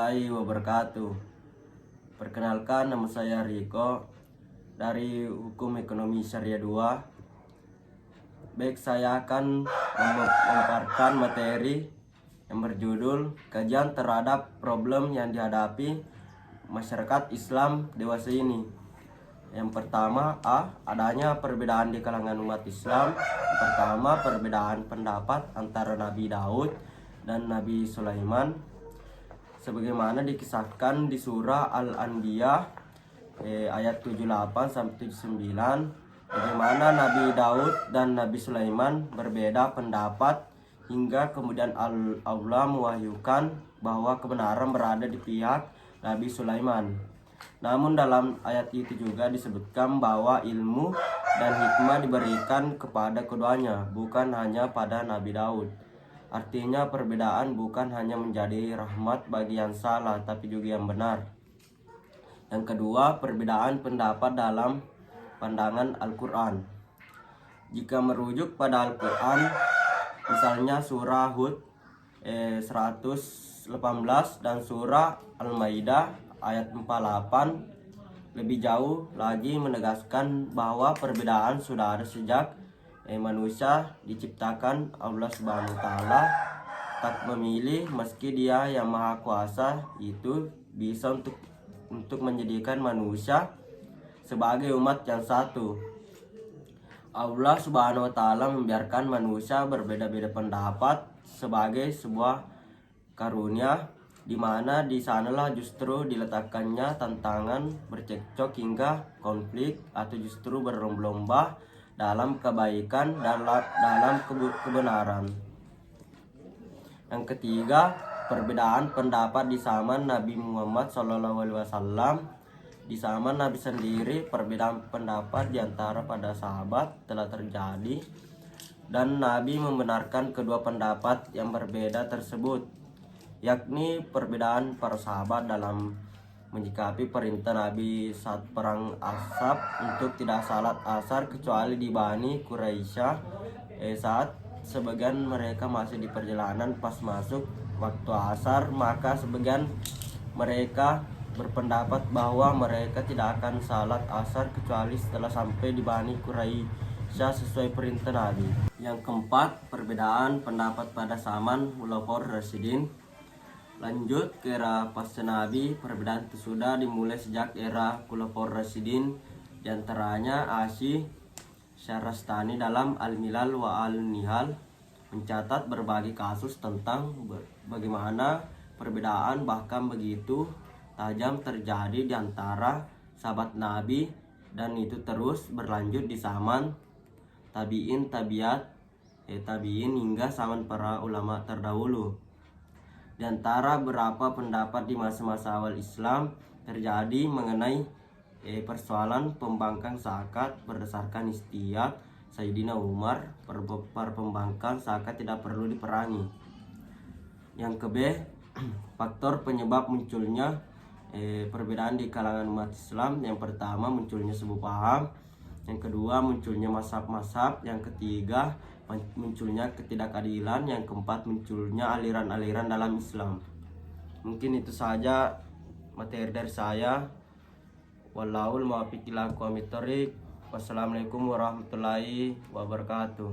warahmatullahi wabarakatuh. Perkenalkan, nama saya Riko dari Hukum Ekonomi Syariah 2. Baik, saya akan memaparkan materi yang berjudul kajian terhadap problem yang dihadapi masyarakat Islam dewasa ini. Yang pertama, adanya perbedaan di kalangan umat Islam. Yang pertama, perbedaan pendapat antara Nabi Daud dan Nabi Sulaiman, sebagaimana dikisahkan di surah Al-Anbiya ayat 78-79, bagaimana Nabi Daud dan Nabi Sulaiman berbeda pendapat hingga kemudian Allah mewahyukan bahwa kebenaran berada di pihak Nabi Sulaiman. Namun dalam ayat itu juga disebutkan bahwa ilmu dan hikmah diberikan kepada keduanya, bukan hanya pada Nabi Daud. Artinya perbedaan bukan hanya menjadi rahmat bagi yang salah, tapi juga yang benar. Yang kedua, perbedaan pendapat dalam pandangan Al-Quran. Jika merujuk pada Al-Quran, misalnya surah Hud 118 dan surah Al-Maidah ayat 48 lebih jauh lagi menegaskan bahwa perbedaan sudah ada sejak manusia diciptakan. Allah Subhanahu wa taala tak memilih, meski Dia yang Maha Kuasa itu bisa untuk menjadikan manusia sebagai umat yang satu. Allah Subhanahu wa taala membiarkan manusia berbeda-beda pendapat sebagai sebuah karunia, di mana di sanalah justru diletakkannya tantangan, bercekcok hingga konflik, atau justru berlomba-lomba dalam kebaikan, dalam kebenaran. Yang ketiga, perbedaan pendapat di zaman Nabi Muhammad SAW. Di zaman Nabi sendiri, perbedaan pendapat di antara para sahabat telah terjadi, dan Nabi membenarkan kedua pendapat yang berbeda tersebut, yakni perbedaan para sahabat dalam menyikapi perintah Nabi saat perang Ahzab untuk tidak salat asar kecuali di Bani Quraisyah saat sebagian mereka masih di perjalanan. Pas masuk waktu asar, maka sebagian mereka berpendapat bahwa mereka tidak akan salat asar kecuali setelah sampai di Bani Quraisyah sesuai perintah Nabi. Yang keempat, perbedaan pendapat pada zaman Khulafaur Rasyidin. Lanjut ke era pasca Nabi, perbedaan itu sudah dimulai sejak era Khulafaur Rasyidin, diantaranya Asy Syahrastani dalam Al-Milal wa Al-Nihal mencatat berbagai kasus tentang bagaimana perbedaan bahkan begitu tajam terjadi di antara sahabat Nabi, dan itu terus berlanjut di zaman tabi'in, tabi'in hingga zaman para ulama terdahulu. Di antara beberapa pendapat di masa-masa awal Islam terjadi mengenai persoalan pembangkang zakat berdasarkan istihad Sayyidina Umar, para pembangkang zakat tidak perlu diperangi. Yang ke B, faktor penyebab munculnya perbedaan di kalangan umat Islam. Yang pertama, munculnya sebuah paham. Yang kedua, munculnya mazhab-mazhab. Yang ketiga, munculnya ketidakadilan. Yang keempat, munculnya aliran-aliran dalam Islam. Mungkin itu saja materi dari saya. Wallahul muwaffiq ila aqwamit thoriq. Wassalamualaikum warahmatullahi wabarakatuh.